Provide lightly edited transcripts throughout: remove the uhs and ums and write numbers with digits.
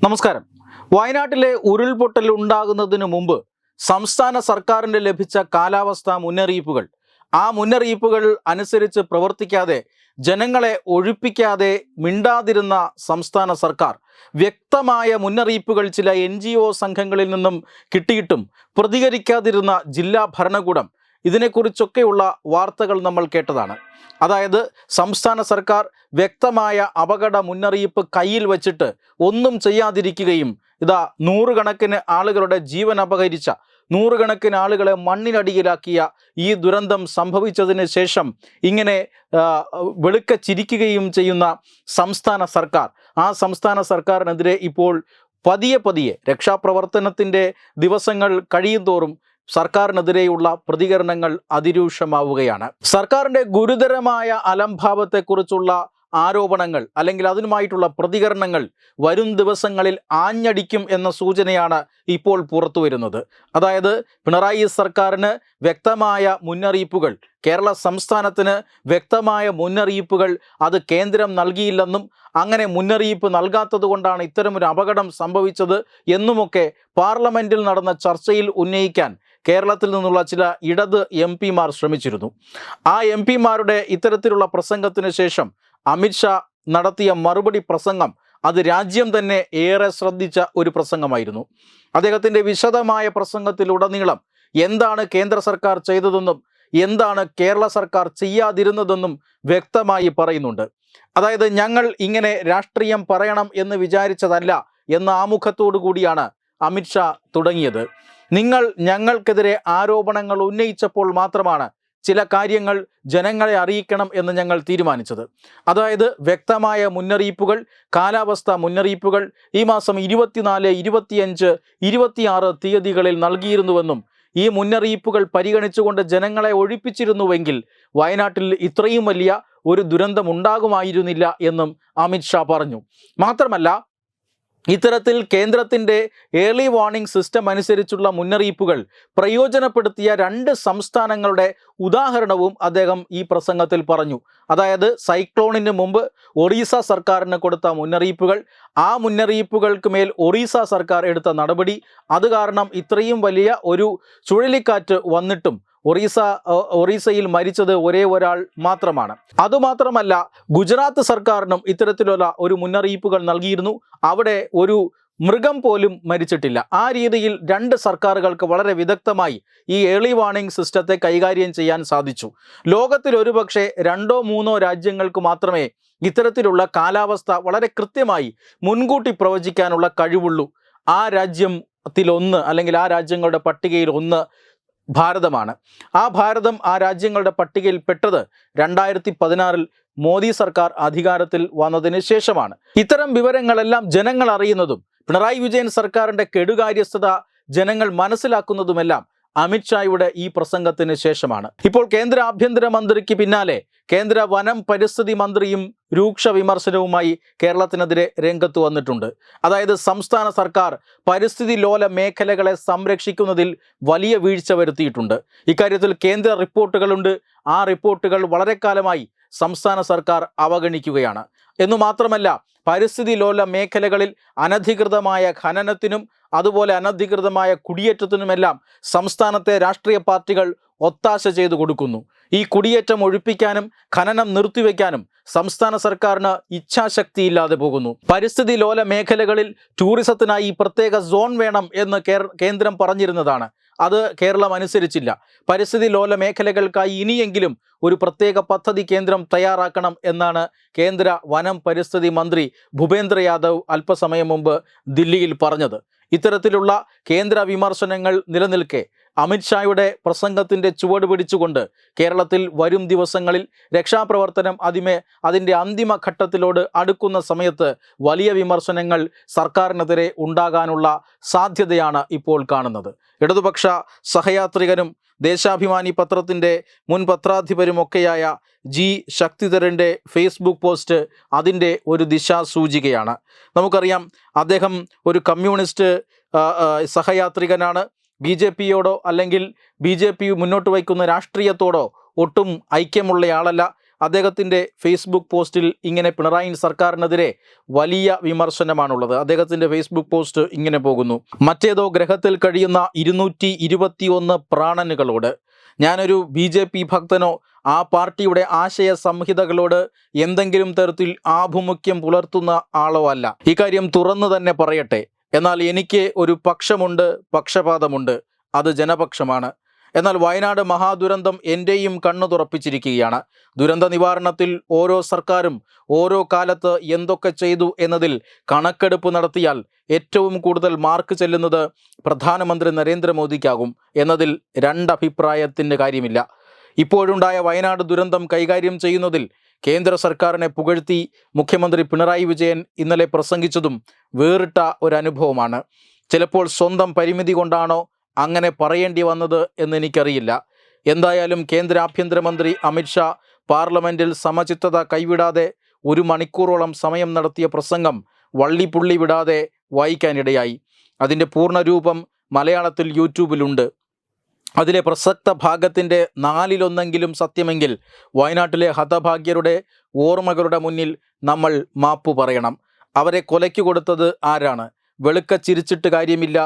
നമസ്കാരം. വയനാട്ടിലെ ഉരുൾപൊട്ടൽ ഉണ്ടാകുന്നതിന് മുമ്പ് സംസ്ഥാന സർക്കാരിന് ലഭിച്ച കാലാവസ്ഥാ മുന്നറിയിപ്പുകൾ, ആ മുന്നറിയിപ്പുകൾ അനുസരിച്ച് പ്രവർത്തിക്കാതെ ജനങ്ങളെ ഒഴിപ്പിക്കാതെ മിണ്ടാതിരുന്ന സംസ്ഥാന സർക്കാർ വ്യക്തമായ മുന്നറിയിപ്പുകൾ ചില NGO സംഘങ്ങളിൽ നിന്നും കിട്ടിയിട്ടും പ്രതികരിക്കാതിരുന്ന ജില്ലാ ഭരണകൂടം, ഇതിനെക്കുറിച്ചൊക്കെയുള്ള വാർത്തകൾ നമ്മൾ കേട്ടതാണ്. അതായത് സംസ്ഥാന സർക്കാർ വ്യക്തമായ അപകട മുന്നറിയിപ്പ് കയ്യിൽ വച്ചിട്ട് ഒന്നും ചെയ്യാതിരിക്കുകയും നൂറുകണക്കിന് ആളുകളുടെ ജീവൻ അപഹരിച്ച, നൂറുകണക്കിന് ആളുകളെ മണ്ണിനടിയിലാക്കിയ ഈ ദുരന്തം സംഭവിച്ചതിന് ശേഷം ഇങ്ങനെ വെളുക്ക ചിരിക്കുകയും ചെയ്യുന്ന സംസ്ഥാന സർക്കാർ, ആ സംസ്ഥാന സർക്കാരിനെതിരെ ഇപ്പോൾ പതിയെ രക്ഷാപ്രവർത്തനത്തിൻ്റെ ദിവസങ്ങൾ കഴിയും തോറും സർക്കാരിനെതിരെയുള്ള പ്രതികരണങ്ങൾ അതിരൂക്ഷമാവുകയാണ്. സർക്കാരിൻ്റെ ഗുരുതരമായ അലംഭാവത്തെക്കുറിച്ചുള്ള ആരോപണങ്ങൾ അല്ലെങ്കിൽ അതിനുമായിട്ടുള്ള പ്രതികരണങ്ങൾ വരും ദിവസങ്ങളിൽ ആഞ്ഞടിക്കും എന്ന സൂചനയാണ് ഇപ്പോൾ പുറത്തു വരുന്നത്. അതായത് പിണറായി സർക്കാരിന് വ്യക്തമായ മുന്നറിയിപ്പുകൾ, കേരള സംസ്ഥാനത്തിന് വ്യക്തമായ മുന്നറിയിപ്പുകൾ അത് കേന്ദ്രം നൽകിയില്ലെന്നും അങ്ങനെ മുന്നറിയിപ്പ് നൽകാത്തത് കൊണ്ടാണ് ഇത്തരമൊരു അപകടം സംഭവിച്ചത് എന്നുമൊക്കെ പാർലമെൻറ്റിൽ നടന്ന ചർച്ചയിൽ ഉന്നയിക്കാൻ കേരളത്തിൽ നിന്നുള്ള ചില ഇടത് MP-മാർ ശ്രമിച്ചിരുന്നു. ആ MP-മാരുടെ ഇത്തരത്തിലുള്ള പ്രസംഗത്തിന് ശേഷം അമിത്ഷാ നടത്തിയ മറുപടി പ്രസംഗം അത് രാജ്യം തന്നെ ഏറെ ശ്രദ്ധിച്ച ഒരു പ്രസംഗമായിരുന്നു. അദ്ദേഹത്തിൻ്റെ വിശദമായ പ്രസംഗത്തിലുടനീളം എന്താണ് കേന്ദ്ര സർക്കാർ ചെയ്തതെന്നും എന്താണ് കേരള സർക്കാർ ചെയ്യാതിരുന്നതെന്നും വ്യക്തമായി പറയുന്നുണ്ട്. അതായത് ഞങ്ങൾ ഇങ്ങനെ രാഷ്ട്രീയം പറയണം എന്ന് വിചാരിച്ചതല്ല എന്ന ആമുഖത്തോടു കൂടിയാണ് അമിത്ഷാ തുടങ്ങിയത്. നിങ്ങൾ ഞങ്ങൾക്കെതിരെ ആരോപണങ്ങൾ ഉന്നയിച്ചപ്പോൾ മാത്രമാണ് ചില കാര്യങ്ങൾ ജനങ്ങളെ അറിയിക്കണം എന്ന് ഞങ്ങൾ തീരുമാനിച്ചത്. അതായത് വ്യക്തമായ മുന്നറിയിപ്പുകൾ, കാലാവസ്ഥാ മുന്നറിയിപ്പുകൾ ഈ മാസം 24, 25, 26 തീയതികളിൽ നൽകിയിരുന്നുവെന്നും ഈ മുന്നറിയിപ്പുകൾ പരിഗണിച്ചുകൊണ്ട് ജനങ്ങളെ ഒഴിപ്പിച്ചിരുന്നുവെങ്കിൽ വയനാട്ടിൽ ഇത്രയും വലിയ ഒരു ദുരന്തം ഉണ്ടാകുമായിരുന്നില്ല എന്നും അമിത്ഷാ പറഞ്ഞു. മാത്രമല്ല, ഇത്തരത്തിൽ കേന്ദ്രത്തിൻ്റെ ഏർലി വാർണിംഗ് സിസ്റ്റം അനുസരിച്ചുള്ള മുന്നറിയിപ്പുകൾ പ്രയോജനപ്പെടുത്തിയ 2 സംസ്ഥാനങ്ങളുടെ ഉദാഹരണവും അദ്ദേഹം ഈ പ്രസംഗത്തിൽ പറഞ്ഞു. അതായത് സൈക്ലോണിന് മുമ്പ് ഒറീസ സർക്കാരിന് കൊടുത്ത മുന്നറിയിപ്പുകൾ, ആ മുന്നറിയിപ്പുകൾക്ക് മേൽ ഒറീസ സർക്കാർ എടുത്ത നടപടി, അത് കാരണം ഇത്രയും വലിയ ഒരു ചുഴലിക്കാറ്റ് വന്നിട്ടും ഒറീസയിൽ മരിച്ചത് ഒരേ ഒരാൾ മാത്രമാണ്. അതുമാത്രമല്ല, ഗുജറാത്ത് സർക്കാരിനും ഇത്തരത്തിലുള്ള ഒരു മുന്നറിയിപ്പുകൾ നൽകിയിരുന്നു. അവിടെ ഒരു മൃഗം പോലും മരിച്ചിട്ടില്ല. ആ രീതിയിൽ 2 സർക്കാരുകൾക്ക് വളരെ വിദഗ്ധമായി ഈ ഏർലി വാർണിംഗ് സിസ്റ്റത്തെ കൈകാര്യം ചെയ്യാൻ സാധിച്ചു. ലോകത്തിൽ ഒരുപക്ഷെ 2-3 രാജ്യങ്ങൾക്ക് മാത്രമേ ഇത്തരത്തിലുള്ള കാലാവസ്ഥ വളരെ കൃത്യമായി മുൻകൂട്ടി പ്രവചിക്കാനുള്ള കഴിവുള്ളൂ. ആ രാജ്യത്തിലൊന്ന് അല്ലെങ്കിൽ ആ രാജ്യങ്ങളുടെ പട്ടികയിൽ ഒന്ന് ഭാരതമാണ്. ആ ഭാരതം ആ രാജ്യങ്ങളുടെ പട്ടികയിൽ പെട്ടത് 2016 മോദി സർക്കാർ അധികാരത്തിൽ വന്നതിന് ശേഷമാണ്. ഇത്തരം വിവരങ്ങളെല്ലാം ജനങ്ങൾ അറിയുന്നതും പിണറായി വിജയൻ സർക്കാരിൻ്റെ കെടുകാര്യസ്ഥത ജനങ്ങൾ മനസ്സിലാക്കുന്നതുമെല്ലാം അമിത്ഷായുടെ ഈ പ്രസംഗത്തിന് ശേഷമാണ്. ഇപ്പോൾ കേന്ദ്ര ആഭ്യന്തര മന്ത്രിക്ക് പിന്നാലെ കേന്ദ്ര വനം പരിസ്ഥിതി മന്ത്രിയും രൂക്ഷ വിമർശനവുമായി കേരളത്തിനെതിരെ രംഗത്ത് വന്നിട്ടുണ്ട്. അതായത് സംസ്ഥാന സർക്കാർ പരിസ്ഥിതി ലോല മേഖലകളെ സംരക്ഷിക്കുന്നതിൽ വലിയ വീഴ്ച വരുത്തിയിട്ടുണ്ട്. ഇക്കാര്യത്തിൽ കേന്ദ്ര റിപ്പോർട്ടുകളുണ്ട്. ആ റിപ്പോർട്ടുകൾ വളരെ കാലമായി സംസ്ഥാന സർക്കാർ അവഗണിക്കുകയാണ്. എന്നു മാത്രമല്ല, പരിസ്ഥിതി ലോല മേഖലകളിൽ അനധികൃതമായ ഖനനത്തിനും അതുപോലെ അനധികൃതമായ കുടിയേറ്റത്തിനുമെല്ലാം സംസ്ഥാനത്തെ രാഷ്ട്രീയ പാർട്ടികൾ ഒത്താശ ചെയ്തു കൊടുക്കുന്നു. ഈ കുടിയേറ്റം ഒഴിപ്പിക്കാനും ഖനനം നിർത്തിവെക്കാനും സംസ്ഥാന സർക്കാരിന് ഇച്ഛാശക്തിയില്ലാതെ പോകുന്നു. പരിസ്ഥിതി ലോല മേഖലകളിൽ ടൂറിസത്തിനായി പ്രത്യേക സോൺ വേണം എന്ന് കേന്ദ്രം പറഞ്ഞിരുന്നതാണ്. അത് കേരളം അനുസരിച്ചില്ല. പരിസ്ഥിതി ലോല മേഖലകൾക്കായി ഇനിയെങ്കിലും ഒരു പ്രത്യേക പദ്ധതി കേന്ദ്രം തയ്യാറാക്കണം എന്നാണ് കേന്ദ്ര വനം പരിസ്ഥിതി മന്ത്രി ഭൂപേന്ദ്ര യാദവ് അല്പസമയം മുമ്പ് ദില്ലിയിൽ പറഞ്ഞത്. ഇത്തരത്തിലുള്ള കേന്ദ്ര വിമർശനങ്ങൾ നിലനിൽക്കെ അമിത്ഷായുടെ പ്രസംഗത്തിൻ്റെ ചുവട് പിടിച്ചുകൊണ്ട് കേരളത്തിൽ വരും ദിവസങ്ങളിൽ രക്ഷാപ്രവർത്തനം അതിൻ്റെ അന്തിമ ഘട്ടത്തിലോട് അടുക്കുന്ന സമയത്ത് വലിയ വിമർശനങ്ങൾ സർക്കാരിനെതിരെ ഉണ്ടാകാനുള്ള സാധ്യതയാണ് ഇപ്പോൾ കാണുന്നത്. ഇടതുപക്ഷ സഹയാത്രികനും ദേശാഭിമാനി പത്രത്തിൻ്റെ മുൻ പത്രാധിപരുമൊക്കെയായ G. ശക്തിധരൻ്റെ ഫേസ്ബുക്ക് പോസ്റ്റ് അതിൻ്റെ ഒരു ദിശാസൂചികയാണ്. നമുക്കറിയാം, അദ്ദേഹം ഒരു കമ്മ്യൂണിസ്റ്റ് സഹയാത്രികനാണ്. BJP-യോടോ അല്ലെങ്കിൽ BJP മുന്നോട്ട് വയ്ക്കുന്ന രാഷ്ട്രീയത്തോടോ ഒട്ടും ഐക്യമുള്ളയാളല്ല. അദ്ദേഹത്തിൻ്റെ ഫേസ്ബുക്ക് പോസ്റ്റിൽ ഇങ്ങനെ പിണറായി സർക്കാരിനെതിരെ വലിയ വിമർശനമാണുള്ളത്. അദ്ദേഹത്തിൻ്റെ ഫേസ്ബുക്ക് പോസ്റ്റ് ഇങ്ങനെ പോകുന്നു: മറ്റേതോ ഗ്രഹത്തിൽ കഴിയുന്ന 221 പ്രാണനുകളോട്, ഞാനൊരു BJP ഭക്തനോ ആ പാർട്ടിയുടെ ആശയ സംഹിതകളോട് എന്തെങ്കിലും തരത്തിൽ ആഭിമുഖ്യം പുലർത്തുന്ന ആളോ അല്ല. ഇക്കാര്യം തുറന്നു തന്നെ പറയട്ടെ. എന്നാൽ എനിക്ക് ഒരു പക്ഷമുണ്ട്, പക്ഷപാതമുണ്ട്. അത് ജനപക്ഷമാണ്. എന്നാൽ വയനാട് മഹാദുരന്തം എൻ്റെയും കണ്ണു തുറപ്പിച്ചിരിക്കുകയാണ്. ദുരന്ത നിവാരണത്തിൽ ഓരോ സർക്കാരും ഓരോ കാലത്ത് എന്തൊക്കെ ചെയ്തു എന്നതിൽ കണക്കെടുപ്പ് നടത്തിയാൽ ഏറ്റവും കൂടുതൽ മാർക്ക് ചെല്ലുന്നത് പ്രധാനമന്ത്രി നരേന്ദ്രമോദിക്കാകും എന്നതിൽ രണ്ടഭിപ്രായത്തിൻ്റെ കാര്യമില്ല. ഇപ്പോഴുണ്ടായ വയനാട് ദുരന്തം കൈകാര്യം ചെയ്യുന്നതിൽ കേന്ദ്ര സർക്കാരിനെ പുകഴ്ത്തി മുഖ്യമന്ത്രി പിണറായി വിജയൻ ഇന്നലെ പ്രസംഗിച്ചതും വേറിട്ട ഒരനുഭവമാണ്. ചിലപ്പോൾ സ്വന്തം പരിമിതി കൊണ്ടാണോ അങ്ങനെ പറയേണ്ടി വന്നത് എന്നെനിക്കറിയില്ല. എന്തായാലും കേന്ദ്ര ആഭ്യന്തരമന്ത്രി അമിത്ഷാ പാർലമെൻറ്റിൽ സമചിത്തത കൈവിടാതെ 1 മണിക്കൂറോളം സമയം നടത്തിയ പ്രസംഗം വള്ളിപ്പുള്ളി വിടാതെ വായിക്കാനിടയായി. അതിൻ്റെ പൂർണ്ണരൂപം മലയാളത്തിൽ യൂട്യൂബിലുണ്ട്. അതിലെ പ്രസക്ത ഭാഗത്തിൻ്റെ 4/1 സത്യമെങ്കിൽ വയനാട്ടിലെ ഹതഭാഗ്യരുടെ ഓർമ്മകളുടെ മുന്നിൽ നമ്മൾ മാപ്പു പറയണം. അവരെ കൊലയ്ക്ക് കൊടുത്തത് ആരാണ്? വെളുക്ക ചിരിച്ചിട്ട് കാര്യമില്ല.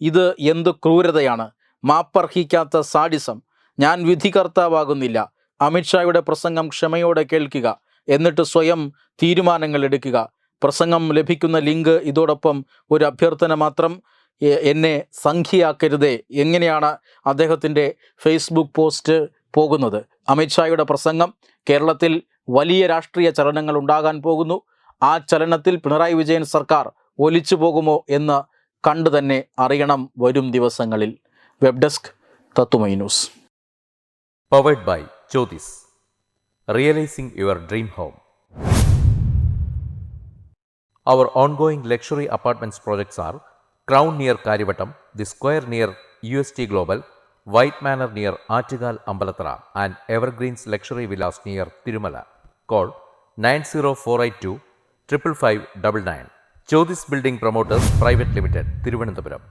ഇത് എന്ത് ക്രൂരതയാണ്! മാപ്പർഹിക്കാത്ത സാഡിസം. ഞാൻ വിധികർത്താവാകുന്നില്ല. അമിത്ഷായുടെ പ്രസംഗം ക്ഷമയോടെ കേൾക്കുക, എന്നിട്ട് സ്വയം തീരുമാനങ്ങൾ എടുക്കുക. പ്രസംഗം ലഭിക്കുന്ന ലിങ്ക് ഇതോടൊപ്പം ഒരു അഭ്യർത്ഥന മാത്രം: എന്നെ സംഖ്യയാക്കരുതേ. എങ്ങനെയാണ് അദ്ദേഹത്തിൻ്റെ ഫേസ്ബുക്ക് പോസ്റ്റ് പോകുന്നത്? അമിത്ഷായുടെ പ്രസംഗം കേരളത്തിൽ വലിയ രാഷ്ട്രീയ ചലനങ്ങൾ ഉണ്ടാകാൻ പോകുന്നു. ആ ചലനത്തിൽ പിണറായി വിജയൻ സർക്കാർ ഒലിച്ചു പോകുമോ എന്ന് കണ്ടു തന്നെ അറിയണം വരും ദിവസങ്ങളിൽ. വെബ് ഡെസ്ക് തത്തുമൈ news. Powered by Jyothis, realising your dream home. Our ongoing luxury apartments projects are Crown near Karivattam, The Square near UST Global, White Manor near Aattugal Ambalathara, and Evergreens Luxury Villas near Tirumala. Call 90482 55599. Jyotis Building Promoters Private Limited, Thiruvananthapuram.